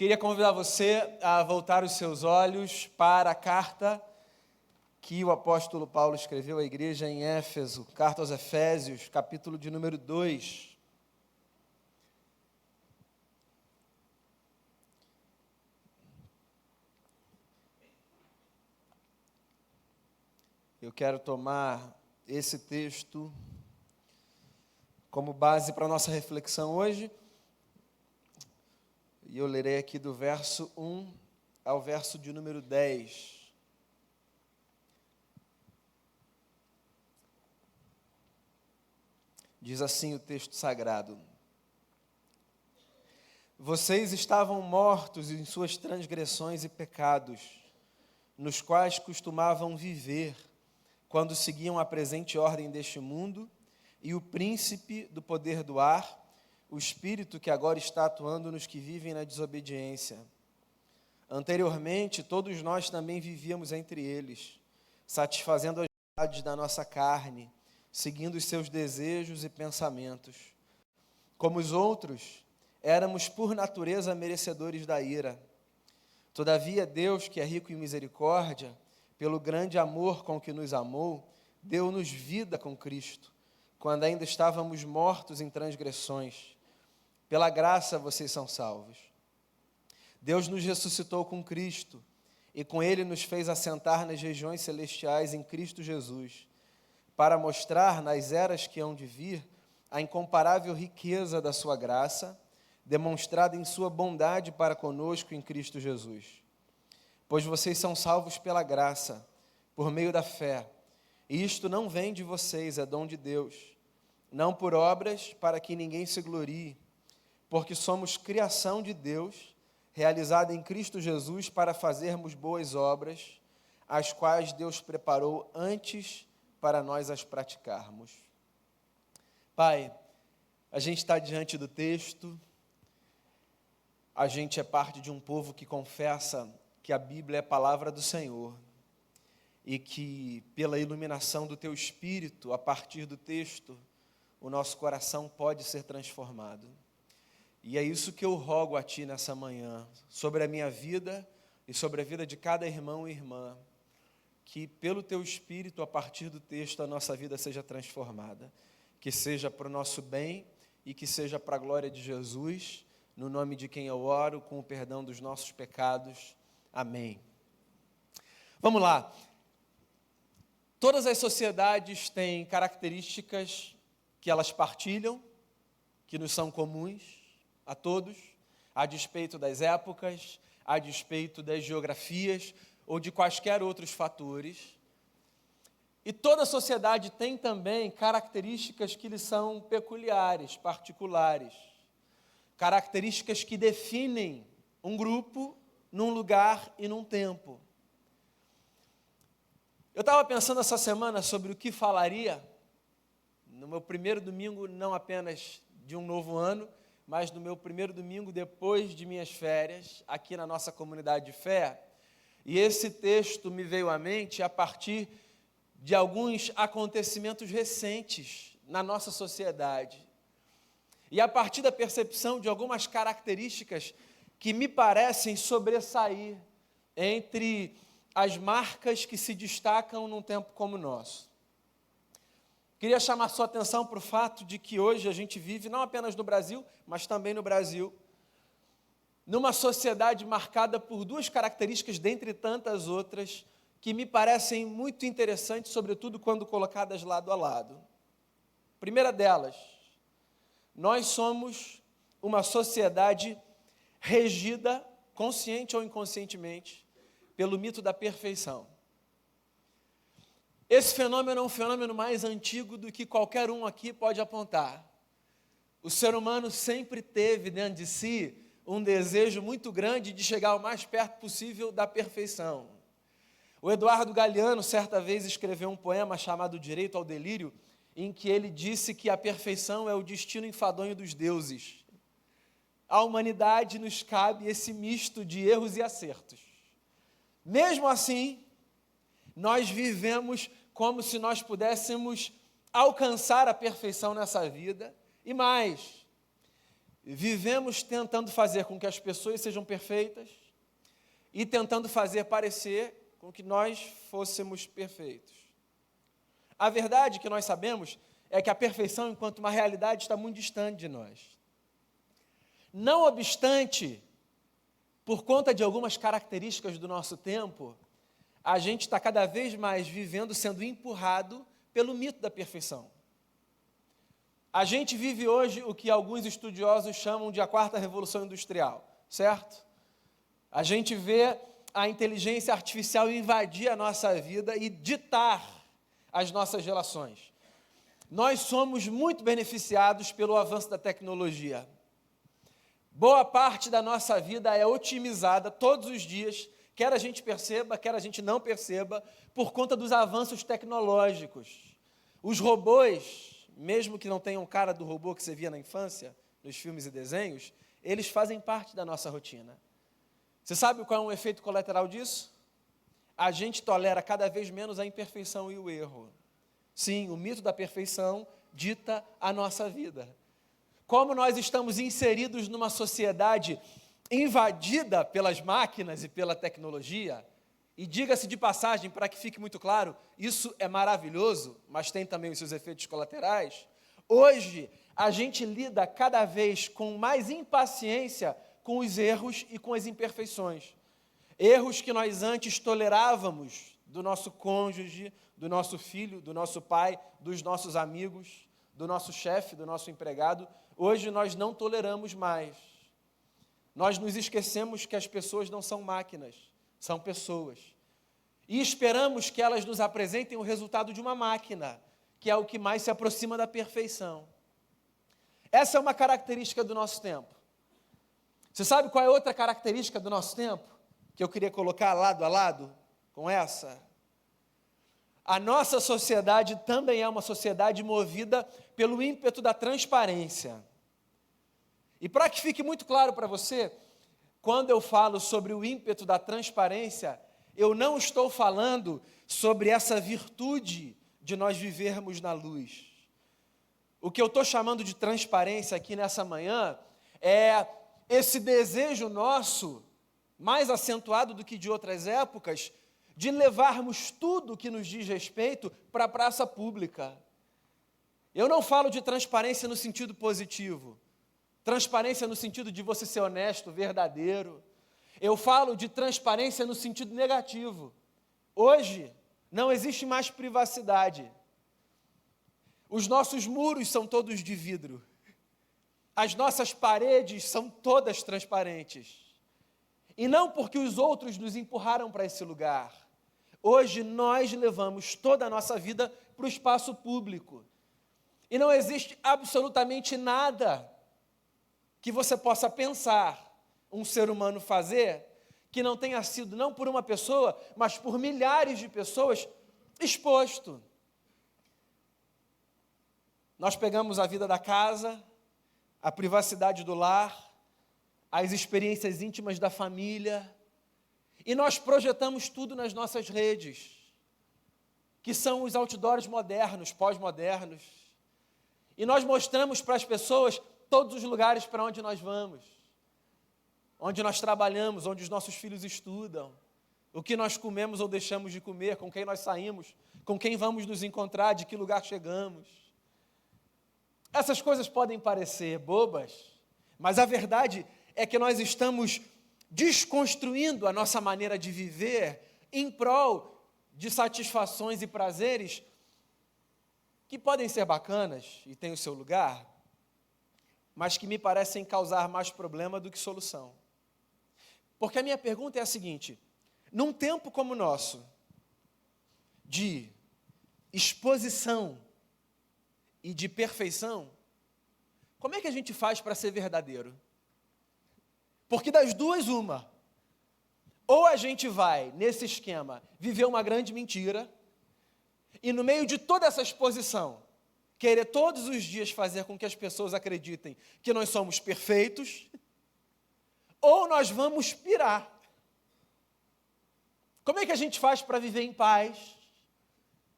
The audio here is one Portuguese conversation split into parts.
Queria convidar você a voltar os seus olhos para a carta que o apóstolo Paulo escreveu à igreja em Éfeso, carta aos Efésios, capítulo de número 2. Eu quero tomar esse texto como base para a nossa reflexão hoje. E eu lerei aqui do verso 1 ao verso de número 10. Diz assim o texto sagrado: Vocês estavam mortos em suas transgressões e pecados, nos quais costumavam viver, quando seguiam a presente ordem deste mundo e o príncipe do poder do ar, o espírito que agora está atuando nos que vivem na desobediência. Anteriormente, todos nós também vivíamos entre eles, satisfazendo as vontades da nossa carne, seguindo os seus desejos e pensamentos. Como os outros, éramos por natureza merecedores da ira. Todavia, Deus, que é rico em misericórdia, pelo grande amor com que nos amou, deu-nos vida com Cristo, quando ainda estávamos mortos em transgressões. Pela graça vocês são salvos. Deus nos ressuscitou com Cristo e com Ele nos fez assentar nas regiões celestiais em Cristo Jesus, para mostrar nas eras que hão de vir a incomparável riqueza da sua graça, demonstrada em sua bondade para conosco em Cristo Jesus. Pois vocês são salvos pela graça, por meio da fé. E isto não vem de vocês, é dom de Deus, não por obras, para que ninguém se glorie, porque somos criação de Deus, realizada em Cristo Jesus para fazermos boas obras, as quais Deus preparou antes para nós as praticarmos. Pai, a gente está diante do texto, a gente é parte de um povo que confessa que a Bíblia é a palavra do Senhor e que, pela iluminação do Teu Espírito, a partir do texto, o nosso coração pode ser transformado. E é isso que eu rogo a Ti nessa manhã, sobre a minha vida e sobre a vida de cada irmão e irmã, que pelo Teu Espírito, a partir do texto, a nossa vida seja transformada, que seja para o nosso bem e que seja para a glória de Jesus, no nome de quem eu oro, com o perdão dos nossos pecados. Amém. Vamos lá. Todas as sociedades têm características que elas partilham, que nos são comuns a todos, a despeito das épocas, a despeito das geografias ou de quaisquer outros fatores. E toda sociedade tem também características que lhe são peculiares, particulares, características que definem um grupo num lugar e num tempo. Eu estava pensando essa semana sobre o que falaria no meu primeiro domingo, não apenas de um novo ano, mas no meu primeiro domingo depois de minhas férias, aqui na nossa comunidade de fé. E esse texto me veio à mente a partir de alguns acontecimentos recentes na nossa sociedade. E a partir da percepção de algumas características que me parecem sobressair entre as marcas que se destacam num tempo como o nosso. Queria chamar sua atenção para o fato de que hoje a gente vive, não apenas no Brasil, mas também no Brasil, numa sociedade marcada por duas características, dentre tantas outras, que me parecem muito interessantes, sobretudo quando colocadas lado a lado. Primeira delas, nós somos uma sociedade regida, consciente ou inconscientemente, pelo mito da perfeição. Esse fenômeno é um fenômeno mais antigo do que qualquer um aqui pode apontar. O ser humano sempre teve dentro de si um desejo muito grande de chegar o mais perto possível da perfeição. O Eduardo Galeano, certa vez, escreveu um poema chamado Direito ao Delírio, em que ele disse que a perfeição é o destino enfadonho dos deuses. À humanidade nos cabe esse misto de erros e acertos. Mesmo assim, nós vivemos como se nós pudéssemos alcançar a perfeição nessa vida, e mais, vivemos tentando fazer com que as pessoas sejam perfeitas e tentando fazer parecer com que nós fôssemos perfeitos. A verdade que nós sabemos é que a perfeição, enquanto uma realidade, está muito distante de nós. Não obstante, por conta de algumas características do nosso tempo, a gente está cada vez mais vivendo, sendo empurrado pelo mito da perfeição. A gente vive hoje o que alguns estudiosos chamam de a quarta revolução industrial, certo? A gente vê a inteligência artificial invadir a nossa vida e ditar as nossas relações. Nós somos muito beneficiados pelo avanço da tecnologia. Boa parte da nossa vida é otimizada todos os dias, quer a gente perceba, quer a gente não perceba, por conta dos avanços tecnológicos. Os robôs, mesmo que não tenham cara do robô que você via na infância, nos filmes e desenhos, eles fazem parte da nossa rotina. Você sabe qual é um efeito colateral disso? A gente tolera cada vez menos a imperfeição e o erro. Sim, o mito da perfeição dita a nossa vida. Como nós estamos inseridos numa sociedade invadida pelas máquinas e pela tecnologia, e diga-se de passagem, para que fique muito claro, isso é maravilhoso, mas tem também os seus efeitos colaterais. Hoje, a gente lida cada vez com mais impaciência com os erros e com as imperfeições. Erros que nós antes tolerávamos do nosso cônjuge, do nosso filho, do nosso pai, dos nossos amigos, do nosso chefe, do nosso empregado, hoje nós não toleramos mais. Nós nos esquecemos que as pessoas não são máquinas, são pessoas. E esperamos que elas nos apresentem o resultado de uma máquina, que é o que mais se aproxima da perfeição. Essa é uma característica do nosso tempo. Você sabe qual é outra característica do nosso tempo? Que eu queria colocar lado a lado com essa? A nossa sociedade também é uma sociedade movida pelo ímpeto da transparência. E para que fique muito claro para você, quando eu falo sobre o ímpeto da transparência, eu não estou falando sobre essa virtude de nós vivermos na luz. O que eu estou chamando de transparência aqui nessa manhã é esse desejo nosso, mais acentuado do que de outras épocas, de levarmos tudo que nos diz respeito para a praça pública. Eu não falo de transparência no sentido positivo, transparência no sentido de você ser honesto, verdadeiro. Eu falo de transparência no sentido negativo. Hoje, não existe mais privacidade. Os nossos muros são todos de vidro. As nossas paredes são todas transparentes. E não porque os outros nos empurraram para esse lugar. Hoje nós levamos toda a nossa vida para o espaço público. E não existe absolutamente nada que você possa pensar um ser humano fazer que não tenha sido, não por uma pessoa, mas por milhares de pessoas, exposto. Nós pegamos a vida da casa, a privacidade do lar, as experiências íntimas da família, e nós projetamos tudo nas nossas redes, que são os outdoors modernos, pós-modernos, e nós mostramos para as pessoas todos os lugares para onde nós vamos, onde nós trabalhamos, onde os nossos filhos estudam, o que nós comemos ou deixamos de comer, com quem nós saímos, com quem vamos nos encontrar, de que lugar chegamos. Essas coisas podem parecer bobas, mas a verdade é que nós estamos desconstruindo a nossa maneira de viver em prol de satisfações e prazeres que podem ser bacanas e têm o seu lugar, mas que me parecem causar mais problema do que solução. Porque a minha pergunta é a seguinte: num tempo como o nosso, de exposição e de perfeição, como é que a gente faz para ser verdadeiro? Porque das duas, uma. Ou a gente vai, nesse esquema, viver uma grande mentira, e no meio de toda essa exposição, querer todos os dias fazer com que as pessoas acreditem que nós somos perfeitos, ou nós vamos pirar. Como é que a gente faz para viver em paz,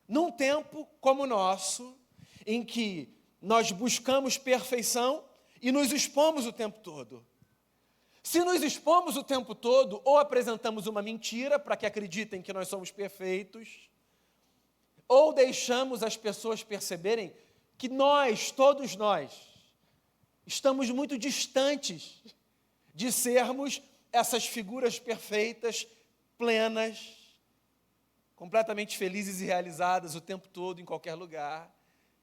num tempo como o nosso, em que nós buscamos perfeição e nos expomos o tempo todo. Se nos expomos o tempo todo, ou apresentamos uma mentira para que acreditem que nós somos perfeitos, ou deixamos as pessoas perceberem que nós, todos nós, estamos muito distantes de sermos essas figuras perfeitas, plenas, completamente felizes e realizadas o tempo todo, em qualquer lugar,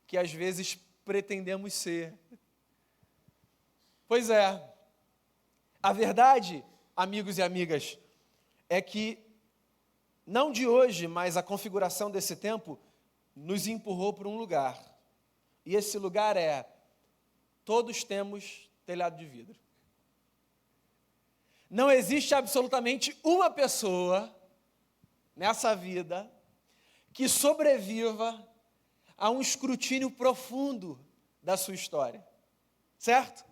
que às vezes pretendemos ser. Pois é, a verdade, amigos e amigas, é que não de hoje, mas a configuração desse tempo nos empurrou para um lugar. E esse lugar é: todos temos telhado de vidro. Não existe absolutamente uma pessoa nessa vida que sobreviva a um escrutínio profundo da sua história. Certo?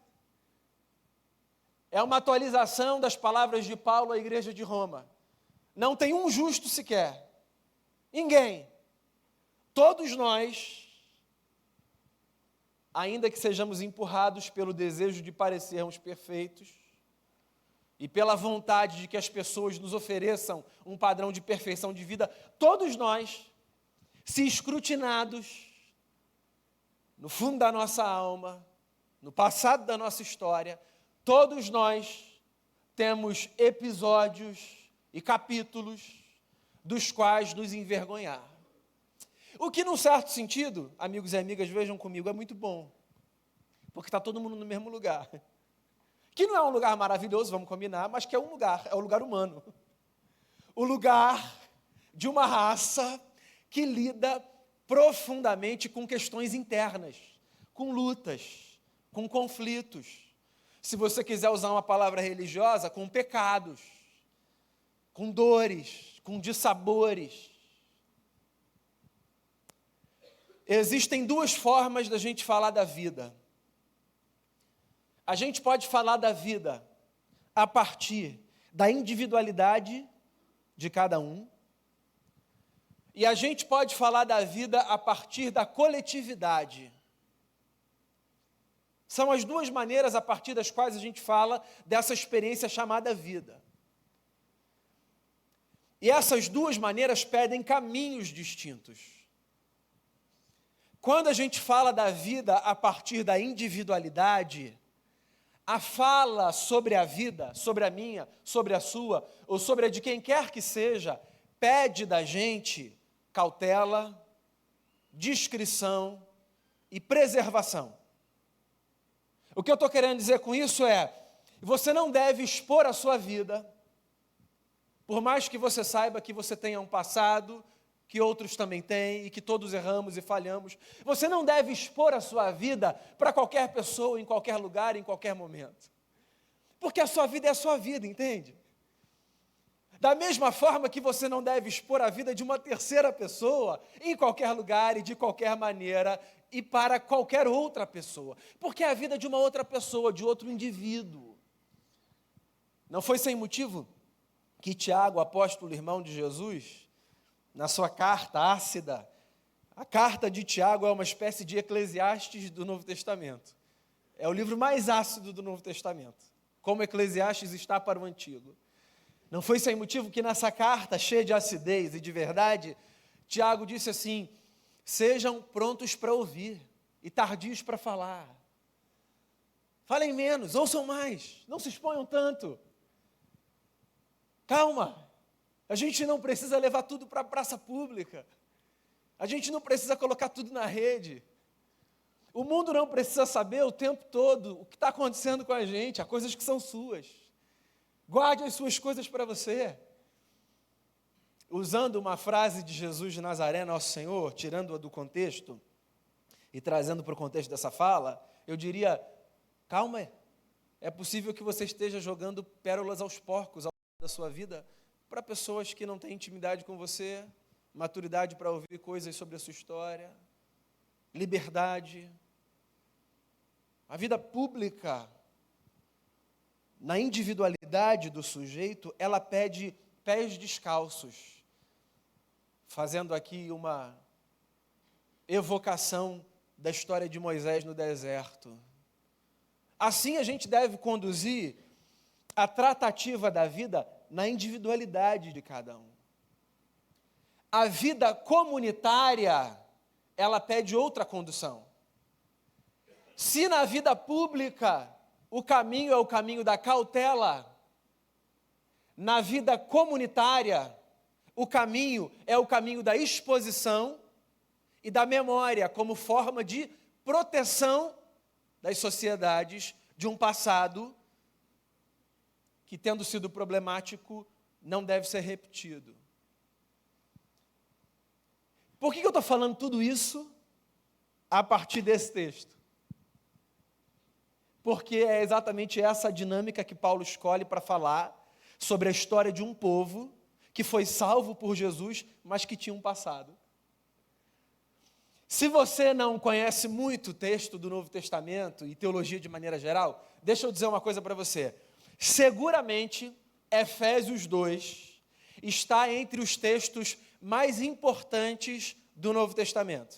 É uma atualização das palavras de Paulo à igreja de Roma. Não tem um justo sequer. Ninguém. Todos nós, ainda que sejamos empurrados pelo desejo de parecermos perfeitos e pela vontade de que as pessoas nos ofereçam um padrão de perfeição de vida, todos nós, se escrutinados no fundo da nossa alma, no passado da nossa história, todos nós temos episódios e capítulos dos quais nos envergonhar. O que, num certo sentido, amigos e amigas, vejam comigo, é muito bom. Porque está todo mundo no mesmo lugar. Que não é um lugar maravilhoso, vamos combinar, mas que é um lugar humano. O lugar de uma raça que lida profundamente com questões internas, com lutas, com conflitos. Se você quiser usar uma palavra religiosa, com pecados, com dores, com dissabores. Existem duas formas da gente falar da vida. A gente pode falar da vida a partir da individualidade de cada um, e a gente pode falar da vida a partir da coletividade. São as duas maneiras a partir das quais a gente fala dessa experiência chamada vida. E essas duas maneiras pedem caminhos distintos. Quando a gente fala da vida a partir da individualidade, a fala sobre a vida, sobre a minha, sobre a sua, ou sobre a de quem quer que seja, pede da gente cautela, discrição e preservação. O que eu estou querendo dizer com isso é: você não deve expor a sua vida, por mais que você saiba que você tenha um passado, que outros também têm, e que todos erramos e falhamos. Você não deve expor a sua vida para qualquer pessoa, em qualquer lugar, em qualquer momento. Porque a sua vida é a sua vida, entende? Da mesma forma que você não deve expor a vida de uma terceira pessoa, em qualquer lugar e de qualquer maneira, e para qualquer outra pessoa. Porque é a vida de uma outra pessoa, de outro indivíduo. Não foi sem motivo que Tiago, apóstolo irmão de Jesus, na sua carta ácida, a carta de Tiago é uma espécie de Eclesiastes do Novo Testamento. É o livro mais ácido do Novo Testamento, como Eclesiastes está para o Antigo. Não foi sem motivo que nessa carta, cheia de acidez e de verdade, Tiago disse assim: sejam prontos para ouvir e tardios para falar. Falem menos, ouçam mais, não se exponham tanto. Calma, a gente não precisa levar tudo para a praça pública. A gente não precisa colocar tudo na rede. O mundo não precisa saber o tempo todo o que está acontecendo com a gente, há coisas que são suas. Guarde as suas coisas para você. Usando uma frase de Jesus de Nazaré, nosso Senhor, tirando-a do contexto e trazendo para o contexto dessa fala, eu diria: calma, é possível que você esteja jogando pérolas aos porcos ao longo da sua vida para pessoas que não têm intimidade com você, maturidade para ouvir coisas sobre a sua história, liberdade. A vida pública, na individualidade do sujeito, ela pede pés descalços, fazendo aqui uma evocação da história de Moisés no deserto. Assim a gente deve conduzir a tratativa da vida na individualidade de cada um. A vida comunitária, ela pede outra condução. Se na vida pública o caminho é o caminho da cautela, na vida comunitária o caminho é o caminho da exposição e da memória como forma de proteção das sociedades de um passado que, tendo sido problemático, não deve ser repetido. Por que eu estou falando tudo isso a partir desse texto? Porque é exatamente essa dinâmica que Paulo escolhe para falar sobre a história de um povo que foi salvo por Jesus, mas que tinha um passado. Se você não conhece muito o texto do Novo Testamento e teologia de maneira geral, deixa eu dizer uma coisa para você. Seguramente, Efésios 2 está entre os textos mais importantes do Novo Testamento.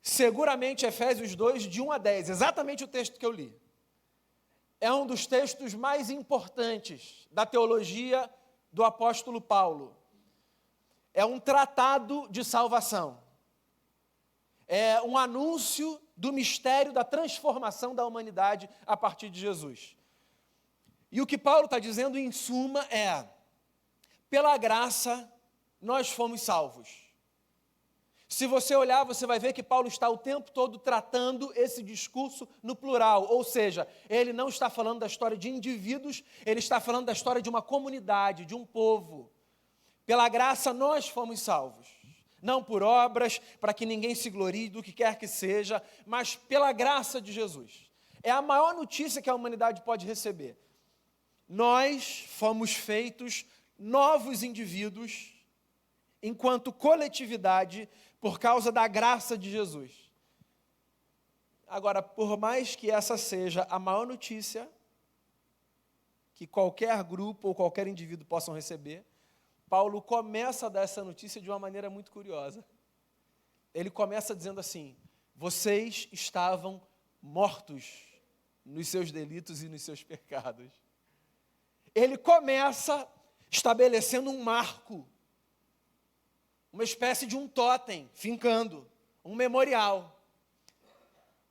Seguramente, Efésios 2, de 1 a 10, exatamente o texto que eu li, é um dos textos mais importantes da teologia do apóstolo Paulo. É um tratado de salvação. É um anúncio do mistério da transformação da humanidade a partir de Jesus. E o que Paulo está dizendo, em suma, é: pela graça, nós fomos salvos. Se você olhar, você vai ver que Paulo está o tempo todo tratando esse discurso no plural, ou seja, ele não está falando da história de indivíduos, ele está falando da história de uma comunidade, de um povo. Pela graça nós fomos salvos, não por obras, para que ninguém se glorie do que quer que seja, mas pela graça de Jesus. É a maior notícia que a humanidade pode receber. Nós fomos feitos novos indivíduos, enquanto coletividade, por causa da graça de Jesus. Agora, por mais que essa seja a maior notícia que qualquer grupo ou qualquer indivíduo possam receber, Paulo começa a dar essa notícia de uma maneira muito curiosa. Ele começa dizendo assim: vocês estavam mortos nos seus delitos e nos seus pecados. Ele começa estabelecendo um marco, uma espécie de um tótem, fincando, um memorial.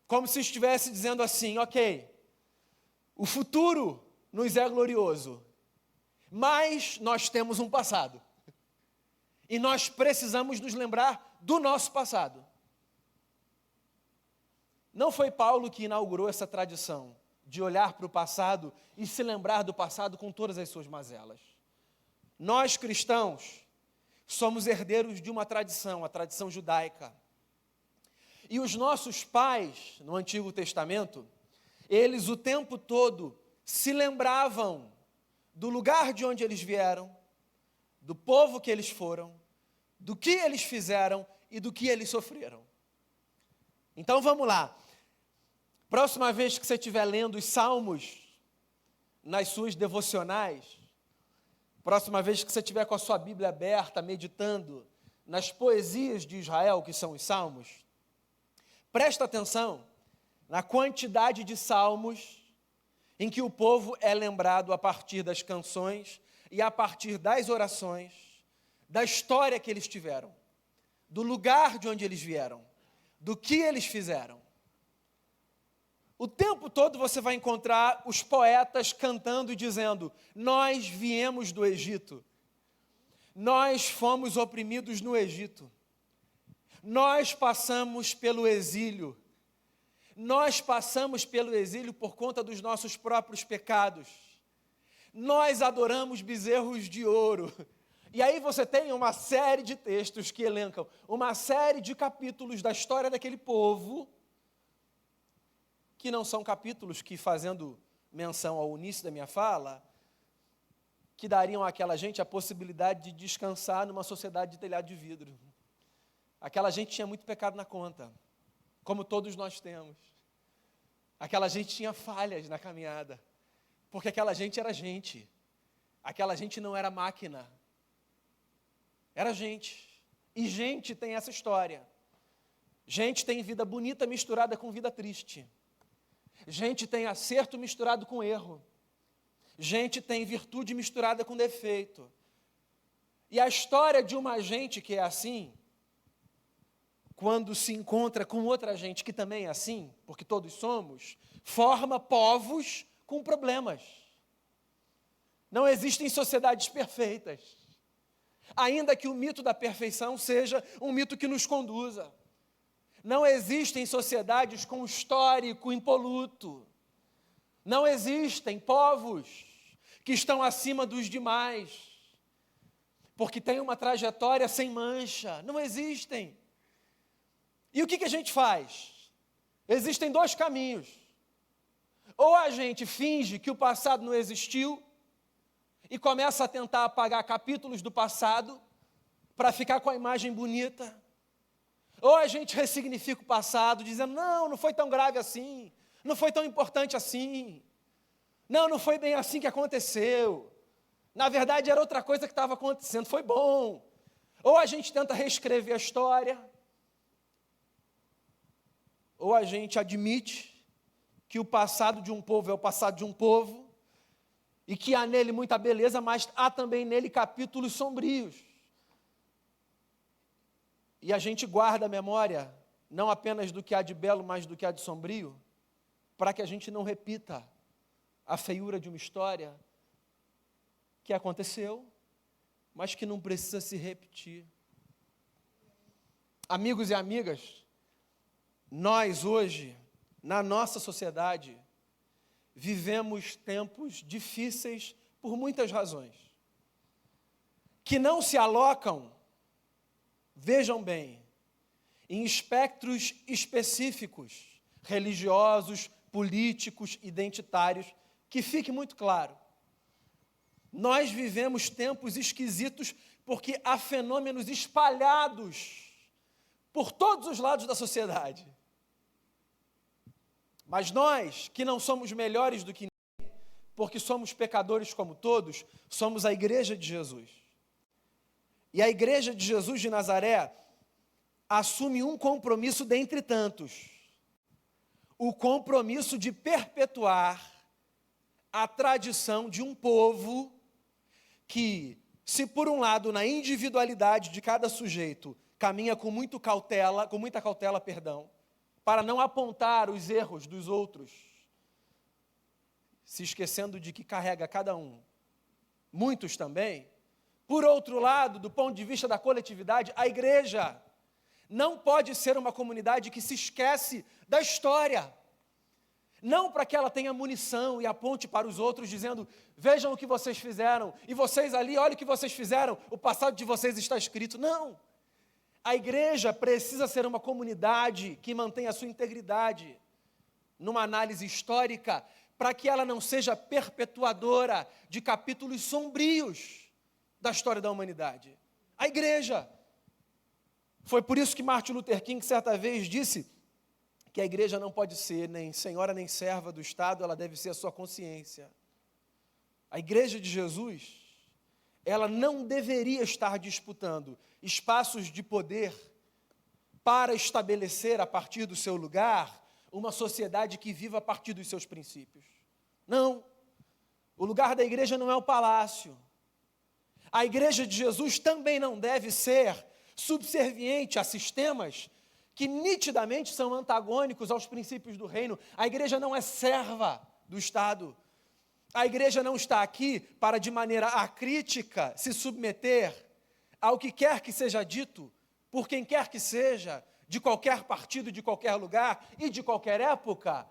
Como se estivesse dizendo assim: ok, o futuro nos é glorioso, mas nós temos um passado. E nós precisamos nos lembrar do nosso passado. Não foi Paulo que inaugurou essa tradição de olhar para o passado e se lembrar do passado com todas as suas mazelas. Nós, cristãos, somos herdeiros de uma tradição, a tradição judaica. E os nossos pais, no Antigo Testamento, eles o tempo todo se lembravam do lugar de onde eles vieram, do povo que eles foram, do que eles fizeram e do que eles sofreram. Então vamos lá. Próxima vez que você estiver lendo os Salmos nas suas devocionais, próxima vez que você estiver com a sua Bíblia aberta, meditando nas poesias de Israel, que são os Salmos, presta atenção na quantidade de salmos em que o povo é lembrado a partir das canções e a partir das orações, da história que eles tiveram, do lugar de onde eles vieram, do que eles fizeram. O tempo todo você vai encontrar os poetas cantando e dizendo: nós viemos do Egito, nós fomos oprimidos no Egito, nós passamos pelo exílio, nós passamos pelo exílio por conta dos nossos próprios pecados, nós adoramos bezerros de ouro. E aí você tem uma série de textos que elencam uma série de capítulos da história daquele povo, que não são capítulos que, fazendo menção ao início da minha fala, que dariam àquela gente a possibilidade de descansar numa sociedade de telhado de vidro. Aquela gente tinha muito pecado na conta, como todos nós temos. Aquela gente tinha falhas na caminhada, porque aquela gente era gente. Aquela gente não era máquina. Era gente. E gente tem essa história. Gente tem vida bonita misturada com vida triste. Gente tem acerto misturado com erro. Gente tem virtude misturada com defeito. E a história de uma gente que é assim, quando se encontra com outra gente que também é assim, porque todos somos, forma povos com problemas. Não existem sociedades perfeitas, ainda que o mito da perfeição seja um mito que nos conduza. Não existem sociedades com histórico impoluto. Não existem povos que estão acima dos demais, porque têm uma trajetória sem mancha. Não existem. E o que a gente faz? Existem dois caminhos. Ou a gente finge que o passado não existiu e começa a tentar apagar capítulos do passado para ficar com a imagem bonita. Ou a gente ressignifica o passado, dizendo, não foi tão grave assim, não foi tão importante assim, não foi bem assim que aconteceu, na verdade era outra coisa que estava acontecendo, foi bom. Ou a gente tenta reescrever a história, ou a gente admite que o passado de um povo é o passado de um povo, e que há nele muita beleza, mas há também nele capítulos sombrios. E a gente guarda a memória, não apenas do que há de belo, mas do que há de sombrio, para que a gente não repita a feiura de uma história que aconteceu, mas que não precisa se repetir. Amigos e amigas, nós hoje, na nossa sociedade, vivemos tempos difíceis por muitas razões, que não se alocam, vejam bem, em espectros específicos, religiosos, políticos, identitários, que fique muito claro. Nós vivemos tempos esquisitos porque há fenômenos espalhados por todos os lados da sociedade. Mas nós, que não somos melhores do que ninguém, porque somos pecadores como todos, somos a Igreja de Jesus. E a Igreja de Jesus de Nazaré assume um compromisso dentre tantos. O compromisso de perpetuar a tradição de um povo que, se por um lado, na individualidade de cada sujeito, caminha com muita cautela, para não apontar os erros dos outros, se esquecendo de que carrega cada um, muitos também. Por outro lado, do ponto de vista da coletividade, a igreja não pode ser uma comunidade que se esquece da história. Não para que ela tenha munição e aponte para os outros dizendo, vejam o que vocês fizeram, e vocês ali, olha o que vocês fizeram, o passado de vocês está escrito. Não. A igreja precisa ser uma comunidade que mantenha a sua integridade numa análise histórica, para que ela não seja perpetuadora de capítulos sombrios da história da humanidade. A igreja. Foi por isso que Martin Luther King, certa vez, disse que a igreja não pode ser nem senhora nem serva do Estado, ela deve ser a sua consciência. A igreja de Jesus, ela não deveria estar disputando espaços de poder para estabelecer, a partir do seu lugar, uma sociedade que viva a partir dos seus princípios. Não. O lugar da igreja não é o palácio. A igreja de Jesus também não deve ser subserviente a sistemas que nitidamente são antagônicos aos princípios do reino. A igreja não é serva do Estado. A igreja não está aqui para, de maneira acrítica, se submeter ao que quer que seja dito, por quem quer que seja, de qualquer partido, de qualquer lugar e de qualquer época,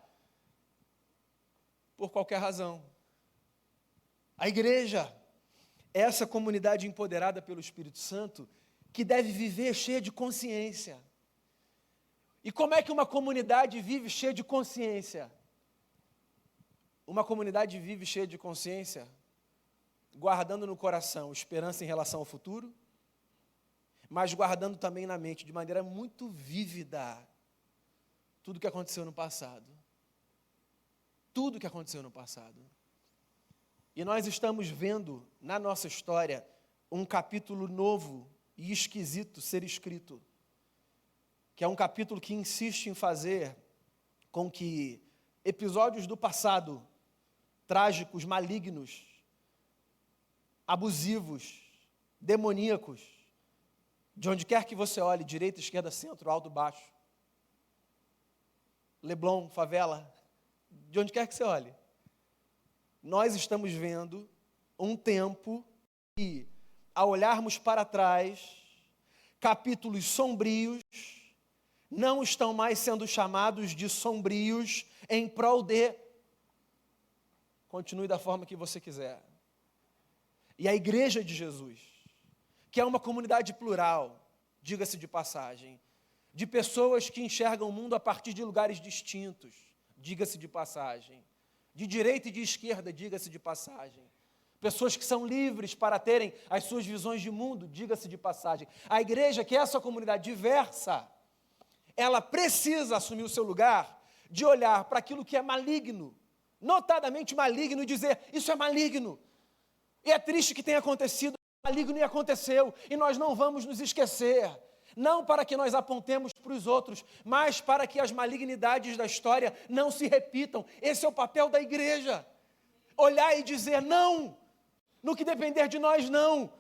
por qualquer razão. A igreja é essa comunidade empoderada pelo Espírito Santo que deve viver cheia de consciência. E como é que uma comunidade vive cheia de consciência? Uma comunidade vive cheia de consciência, guardando no coração esperança em relação ao futuro, mas guardando também na mente, de maneira muito vívida, tudo o que aconteceu no passado. Tudo o que aconteceu no passado. E nós estamos vendo, na nossa história, um capítulo novo e esquisito ser escrito, que é um capítulo que insiste em fazer com que episódios do passado, trágicos, malignos, abusivos, demoníacos, de onde quer que você olhe, direita, esquerda, centro, alto, baixo, Leblon, favela, de onde quer que você olhe, nós estamos vendo um tempo que, ao olharmos para trás, capítulos sombrios não estão mais sendo chamados de sombrios em prol de... Continue da forma que você quiser. E a Igreja de Jesus, que é uma comunidade plural, diga-se de passagem, de pessoas que enxergam o mundo a partir de lugares distintos, diga-se de passagem, de direita e de esquerda, diga-se de passagem, pessoas que são livres para terem as suas visões de mundo, diga-se de passagem. A igreja, que é essa comunidade diversa, ela precisa assumir o seu lugar de olhar para aquilo que é maligno, notadamente maligno, e dizer, isso é maligno. E é triste que tenha acontecido, maligno e aconteceu, e nós não vamos nos esquecer, não para que nós apontemos para os outros, mas para que as malignidades da história não se repitam. Esse é o papel da igreja, olhar e dizer, não, no que depender de nós não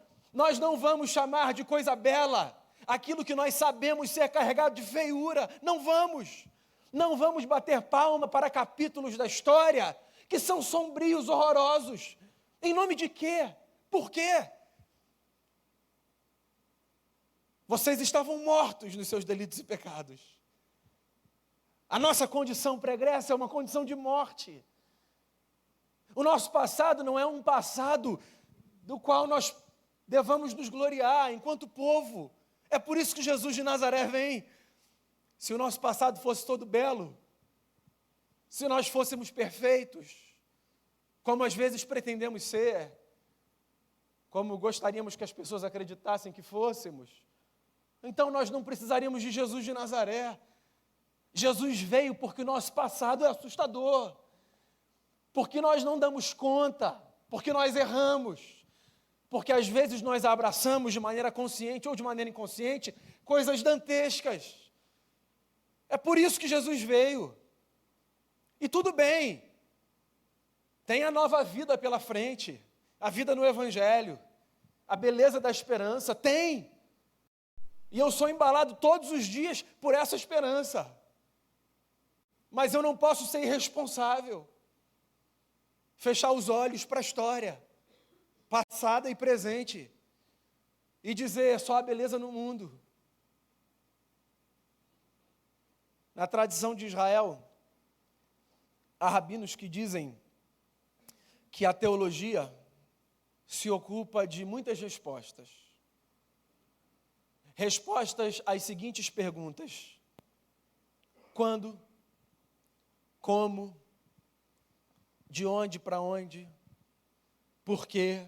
vamos chamar de coisa bela, aquilo que nós sabemos ser carregado de feiura, não vamos bater palma para capítulos da história, que são sombrios, horrorosos, em nome de quê? Por quê? Vocês estavam mortos nos seus delitos e pecados. A nossa condição pregressa é uma condição de morte. O nosso passado não é um passado do qual nós devamos nos gloriar enquanto povo. É por isso que Jesus de Nazaré vem. Se o nosso passado fosse todo belo, se nós fôssemos perfeitos, como às vezes pretendemos ser, como gostaríamos que as pessoas acreditassem que fôssemos, então nós não precisaríamos de Jesus de Nazaré. Jesus veio porque o nosso passado é assustador, porque nós não damos conta, porque nós erramos, porque às vezes nós abraçamos de maneira consciente ou de maneira inconsciente coisas dantescas. É por isso que Jesus veio. E tudo bem, tem a nova vida pela frente, a vida no Evangelho, a beleza da esperança, tem. E eu sou embalado todos os dias por essa esperança. Mas eu não posso ser irresponsável, fechar os olhos para a história, passada e presente, e dizer só a beleza no mundo. Na tradição de Israel, há rabinos que dizem que a teologia se ocupa de muitas respostas. Respostas às seguintes perguntas: quando, como, de onde para onde, por quê?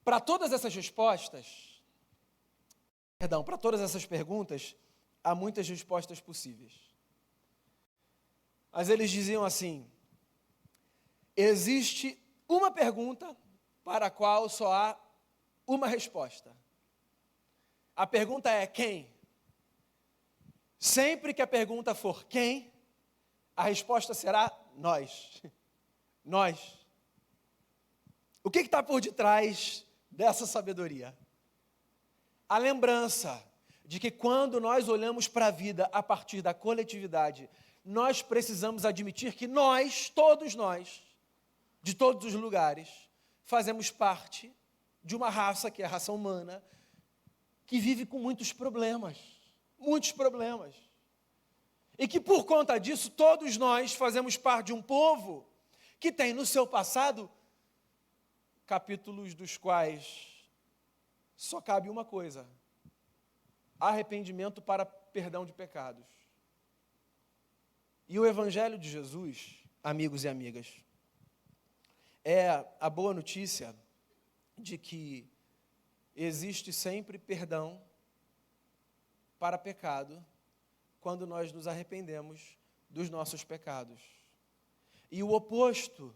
Para todas essas respostas, para todas essas perguntas, há muitas respostas possíveis. Mas eles diziam assim: existe uma pergunta para a qual só há uma resposta. A pergunta é quem? Sempre que a pergunta for quem, a resposta será nós. Nós. O que está por detrás dessa sabedoria? A lembrança de que quando nós olhamos para a vida a partir da coletividade, nós precisamos admitir que nós, todos nós, de todos os lugares, fazemos parte de uma raça, que é a raça humana, que vive com muitos problemas, e que por conta disso, todos nós fazemos parte de um povo que tem no seu passado capítulos dos quais só cabe uma coisa: arrependimento para perdão de pecados. E o Evangelho de Jesus, amigos e amigas, é a boa notícia de que existe sempre perdão para pecado quando nós nos arrependemos dos nossos pecados. E o oposto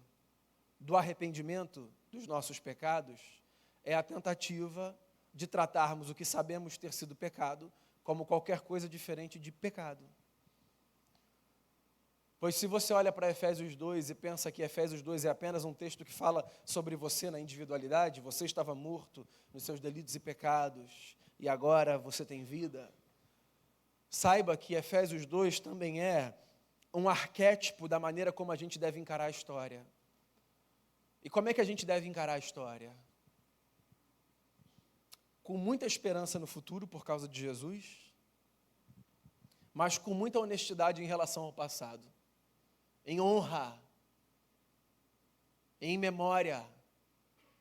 do arrependimento dos nossos pecados é a tentativa de tratarmos o que sabemos ter sido pecado como qualquer coisa diferente de pecado. Pois se você olha para Efésios 2 e pensa que Efésios 2 é apenas um texto que fala sobre você na individualidade, você estava morto nos seus delitos e pecados, e agora você tem vida, saiba que Efésios 2 também é um arquétipo da maneira como a gente deve encarar a história. E como é que a gente deve encarar a história? Com muita esperança no futuro por causa de Jesus, mas com muita honestidade em relação ao passado. Em honra, em memória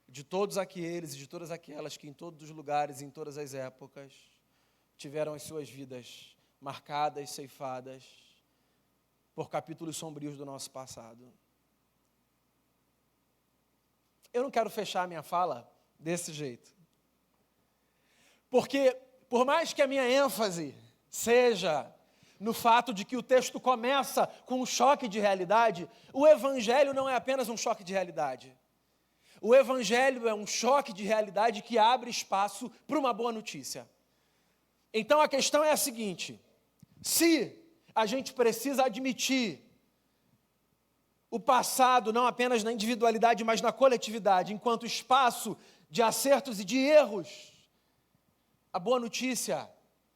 de todos aqueles e de todas aquelas que em todos os lugares, em todas as épocas, tiveram as suas vidas marcadas, ceifadas, por capítulos sombrios do nosso passado. Eu não quero fechar a minha fala desse jeito. Porque, por mais que a minha ênfase seja no fato de que o texto começa com um choque de realidade, o Evangelho não é apenas um choque de realidade. O Evangelho é um choque de realidade que abre espaço para uma boa notícia. Então a questão é a seguinte: se a gente precisa admitir o passado não apenas na individualidade, mas na coletividade, enquanto espaço de acertos e de erros, a boa notícia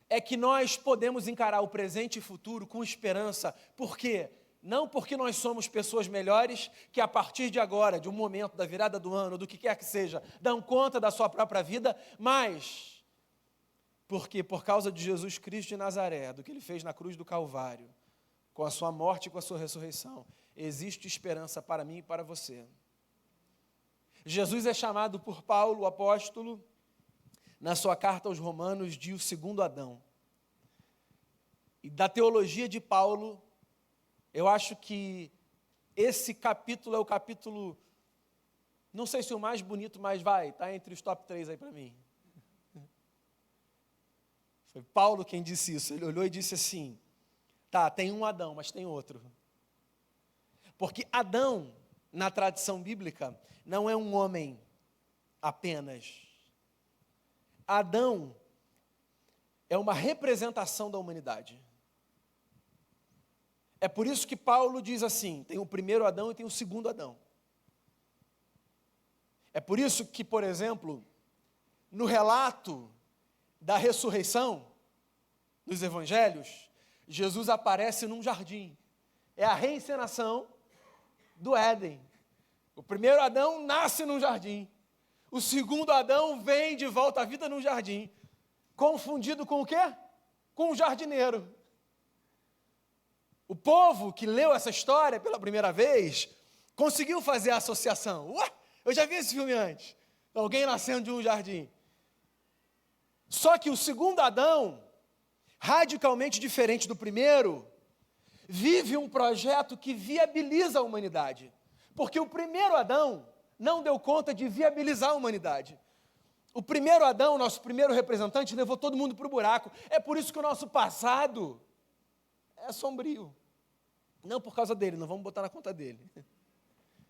é que nós podemos encarar o presente e futuro com esperança. Por quê? Não porque nós somos pessoas melhores que a partir de agora, de um momento, da virada do ano, do que quer que seja, dão conta da sua própria vida, mas porque por causa de Jesus Cristo de Nazaré, do que Ele fez na cruz do Calvário, com a sua morte e com a sua ressurreição, existe esperança para mim e para você. Jesus é chamado por Paulo, o apóstolo, na sua carta aos Romanos, de o segundo Adão. E da teologia de Paulo, eu acho que esse capítulo é o capítulo, não sei se o mais bonito, mas está entre os top 3 aí para mim. Foi Paulo quem disse isso. Ele olhou e disse assim: tá, tem um Adão, mas tem outro. Porque Adão, na tradição bíblica, não é um homem apenas. Adão é uma representação da humanidade. É por isso que Paulo diz assim: tem o primeiro Adão e tem o segundo Adão. É por isso que, por exemplo, no relato da ressurreição, nos evangelhos, Jesus aparece num jardim. É a reencenação do Éden. O primeiro Adão nasce num jardim. O segundo Adão vem de volta à vida num jardim. Confundido com o quê? Com o jardineiro. O povo que leu essa história pela primeira vez conseguiu fazer a associação. Ué, eu já vi esse filme antes. Alguém nascendo de um jardim. Só que o segundo Adão, radicalmente diferente do primeiro, vive um projeto que viabiliza a humanidade. Porque o primeiro Adão não deu conta de viabilizar a humanidade. O primeiro Adão, nosso primeiro representante, levou todo mundo para o buraco. É por isso que o nosso passado é sombrio. Não por causa dele, não vamos botar na conta dele.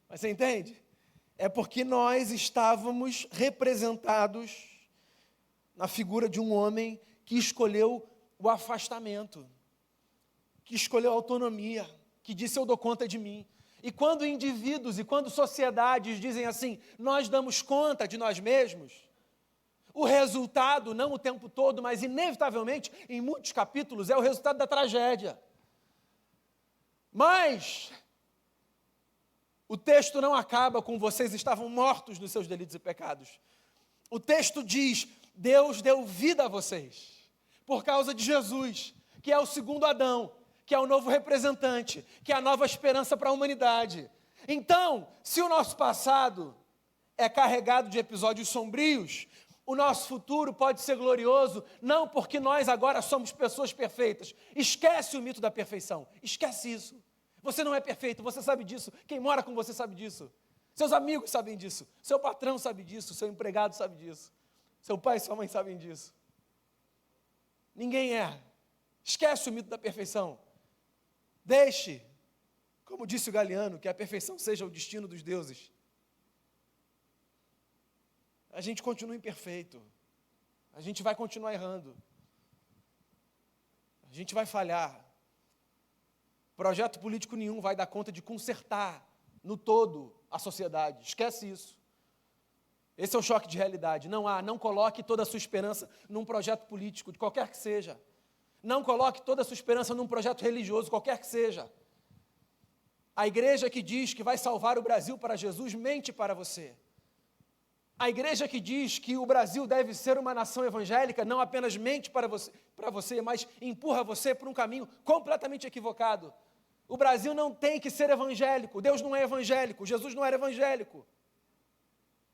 Mas você entende? É porque nós estávamos representados na figura de um homem que escolheu o afastamento, que escolheu a autonomia, que disse: eu dou conta de mim. E quando indivíduos e quando sociedades dizem assim: nós damos conta de nós mesmos, o resultado, não o tempo todo, mas inevitavelmente, em muitos capítulos, é o resultado da tragédia. Mas o texto não acaba com vocês estavam mortos nos seus delitos e pecados. O texto diz: Deus deu vida a vocês, por causa de Jesus, que é o segundo Adão, que é o novo representante, que é a nova esperança para a humanidade. Então, se o nosso passado é carregado de episódios sombrios, o nosso futuro pode ser glorioso, não porque nós agora somos pessoas perfeitas. Esquece o mito da perfeição, esquece isso. Você não é perfeito, você sabe disso, quem mora com você sabe disso, seus amigos sabem disso, seu patrão sabe disso, seu empregado sabe disso, seu pai e sua mãe sabem disso. Ninguém é. Esquece o mito da perfeição. Deixe, como disse o Galiano, que a perfeição seja o destino dos deuses. A gente continua imperfeito. A gente vai continuar errando. A gente vai falhar. Projeto político nenhum vai dar conta de consertar no todo a sociedade. Esquece isso. Esse é o choque de realidade. Não coloque toda a sua esperança num projeto político, de qualquer que seja. Não coloque toda a sua esperança num projeto religioso, qualquer que seja. A igreja que diz que vai salvar o Brasil para Jesus, mente para você. A igreja que diz que o Brasil deve ser uma nação evangélica, não apenas mente para você, mas empurra você para um caminho completamente equivocado. O Brasil não tem que ser evangélico, Deus não é evangélico, Jesus não era evangélico.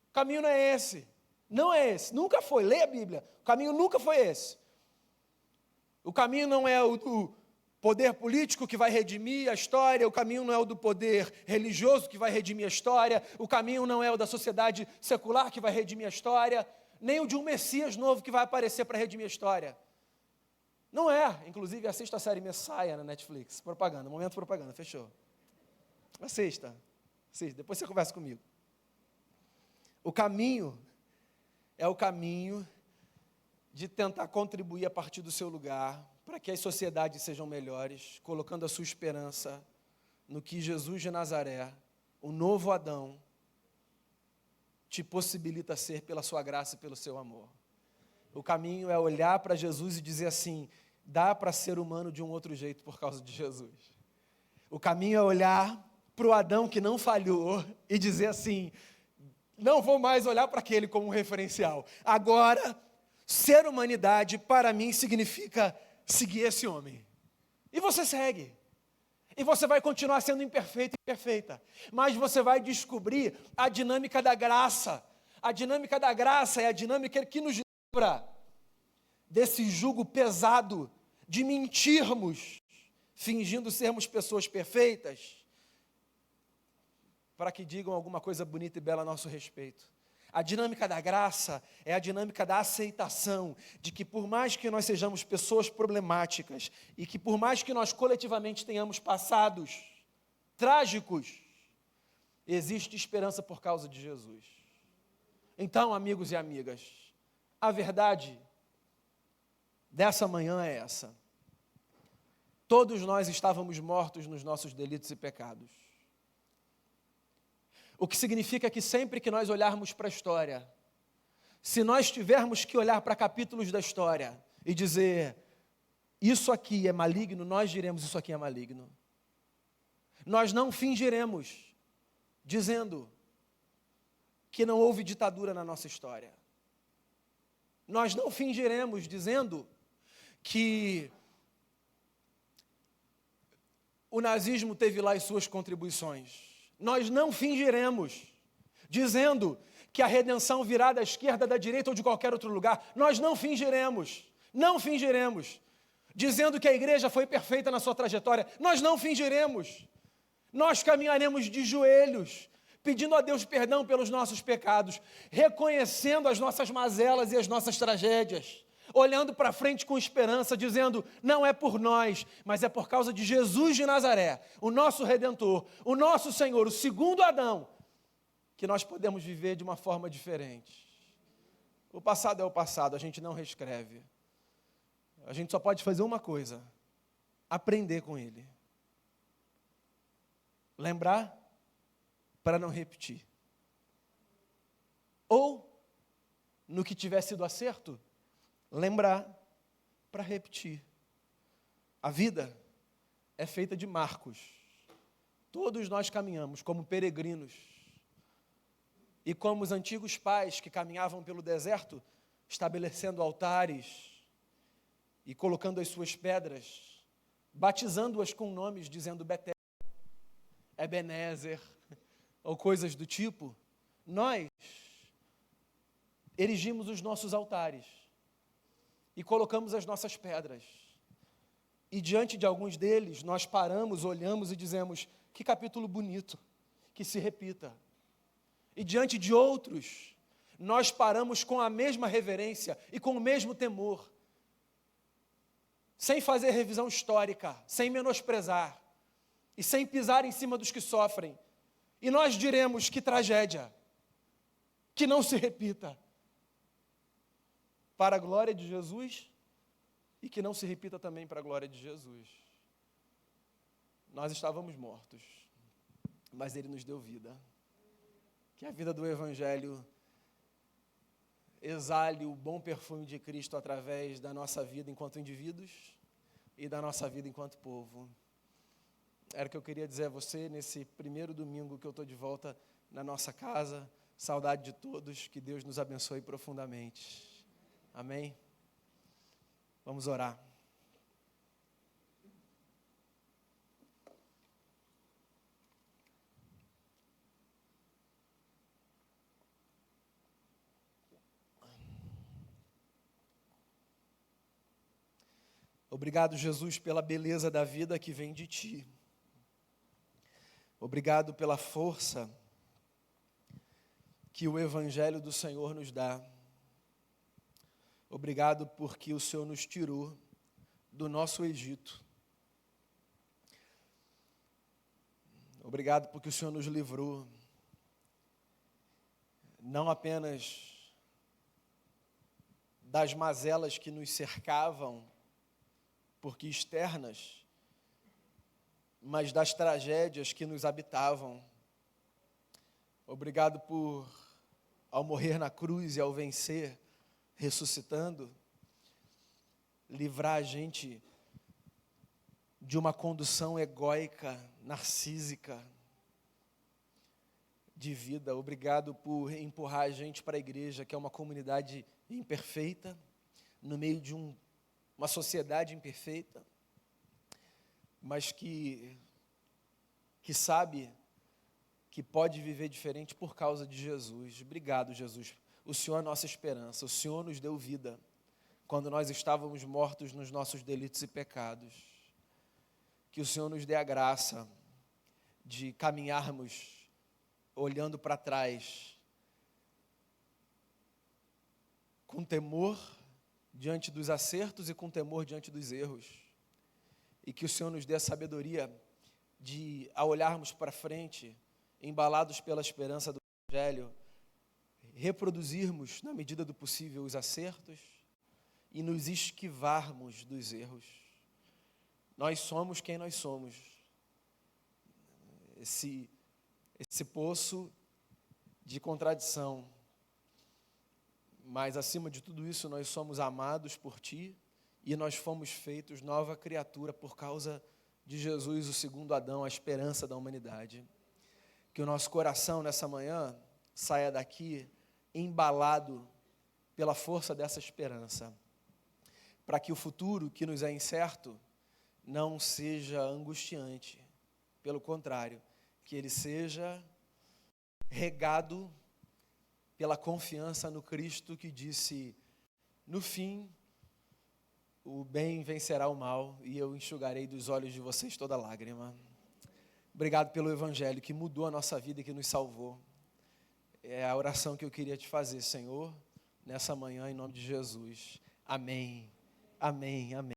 O caminho não é esse, não é esse, nunca foi, leia a Bíblia, o caminho nunca foi esse. O caminho não é o do poder político que vai redimir a história, o caminho não é o do poder religioso que vai redimir a história, o caminho não é o da sociedade secular que vai redimir a história, nem o de um Messias novo que vai aparecer para redimir a história. Não é. Inclusive, assista a série Messiah na Netflix. Propaganda, momento propaganda, fechou. Assista, depois você conversa comigo. O caminho é o caminho de tentar contribuir a partir do seu lugar para que as sociedades sejam melhores, colocando a sua esperança no que Jesus de Nazaré, o novo Adão, te possibilita ser pela sua graça e pelo seu amor. O caminho é olhar para Jesus e dizer assim, dá para ser humano de um outro jeito por causa de Jesus. O caminho é olhar para o Adão que não falhou e dizer assim, não vou mais olhar para aquele como um referencial. Agora, ser humanidade para mim significa seguir esse homem. E você segue. E você vai continuar sendo imperfeito e imperfeita. Mas você vai descobrir a dinâmica da graça. A dinâmica da graça é a dinâmica que nos livra desse jugo pesado de mentirmos, fingindo sermos pessoas perfeitas, para que digam alguma coisa bonita e bela a nosso respeito. A dinâmica da graça é a dinâmica da aceitação, de que por mais que nós sejamos pessoas problemáticas, e que por mais que nós coletivamente tenhamos passados trágicos, existe esperança por causa de Jesus. Então, amigos e amigas, a verdade dessa manhã é essa. Todos nós estávamos mortos nos nossos delitos e pecados. O que significa que sempre que nós olharmos para a história, se nós tivermos que olhar para capítulos da história e dizer, isso aqui é maligno, nós diremos, isso aqui é maligno. Nós não fingiremos dizendo que não houve ditadura na nossa história. Nós não fingiremos dizendo que o nazismo teve lá as suas contribuições. Nós não fingiremos dizendo que a redenção virá da esquerda, da direita ou de qualquer outro lugar. Nós não fingiremos dizendo que a igreja foi perfeita na sua trajetória. Nós não fingiremos. Nós caminharemos de joelhos, pedindo a Deus perdão pelos nossos pecados, reconhecendo as nossas mazelas e as nossas tragédias, olhando para frente com esperança, dizendo, não é por nós, mas é por causa de Jesus de Nazaré, o nosso Redentor, o nosso Senhor, o segundo Adão, que nós podemos viver de uma forma diferente. O passado é o passado, a gente não reescreve. A gente só pode fazer uma coisa, aprender com ele. Lembrar para não repetir. Ou, no que tiver sido acerto, lembrar para repetir. A vida é feita de marcos. Todos nós caminhamos como peregrinos. E como os antigos pais que caminhavam pelo deserto, estabelecendo altares e colocando as suas pedras, batizando-as com nomes, dizendo Betel, Ebenezer, ou coisas do tipo, nós erigimos os nossos altares e colocamos as nossas pedras. E diante de alguns deles, nós paramos, olhamos e dizemos, que capítulo bonito, que se repita. E diante de outros, nós paramos com a mesma reverência e com o mesmo temor, sem fazer revisão histórica, sem menosprezar e sem pisar em cima dos que sofrem. E nós diremos, que tragédia, que não se repita, para a glória de Jesus, e que não se repita também para a glória de Jesus. nós estávamos mortos, mas Ele nos deu vida. Que a vida do Evangelho exale o bom perfume de Cristo através da nossa vida enquanto indivíduos e da nossa vida enquanto povo. Era o que eu queria dizer a você nesse primeiro domingo que eu estou de volta na nossa casa. Saudade de todos, que Deus nos abençoe profundamente. Amém? Vamos orar. Obrigado, Jesus, pela beleza da vida que vem de Ti. Obrigado pela força que o Evangelho do Senhor nos dá. Obrigado porque o Senhor nos tirou do nosso Egito. Obrigado porque o Senhor nos livrou, não apenas das mazelas que nos cercavam, porque externas, mas das tragédias que nos habitavam. Obrigado por, ao morrer na cruz e ao vencer, ressuscitando, livrar a gente de uma condução egóica, narcísica de vida. Obrigado por empurrar a gente para a igreja, que é uma comunidade imperfeita, no meio de uma sociedade imperfeita, mas que sabe que pode viver diferente por causa de Jesus. Obrigado, Jesus. O Senhor é a nossa esperança. O Senhor nos deu vida quando nós estávamos mortos nos nossos delitos e pecados. Que o Senhor nos dê a graça de caminharmos olhando para trás com temor diante dos acertos e com temor diante dos erros. E que o Senhor nos dê a sabedoria de, ao olharmos para frente, embalados pela esperança do Evangelho, reproduzirmos, na medida do possível, os acertos e nos esquivarmos dos erros. Nós somos quem nós somos. Esse poço de contradição. Mas, acima de tudo isso, nós somos amados por Ti e nós fomos feitos nova criatura por causa de Jesus, o segundo Adão, a esperança da humanidade. Que o nosso coração, nessa manhã, saia daqui embalado pela força dessa esperança, para que o futuro que nos é incerto não seja angustiante. Pelo contrário, que ele seja regado pela confiança no Cristo que disse: no fim, o bem vencerá o mal e eu enxugarei dos olhos de vocês toda lágrima. Obrigado pelo Evangelho que mudou a nossa vida e que nos salvou. É a oração que eu queria te fazer, Senhor, nessa manhã, em nome de Jesus. Amém, amém, amém.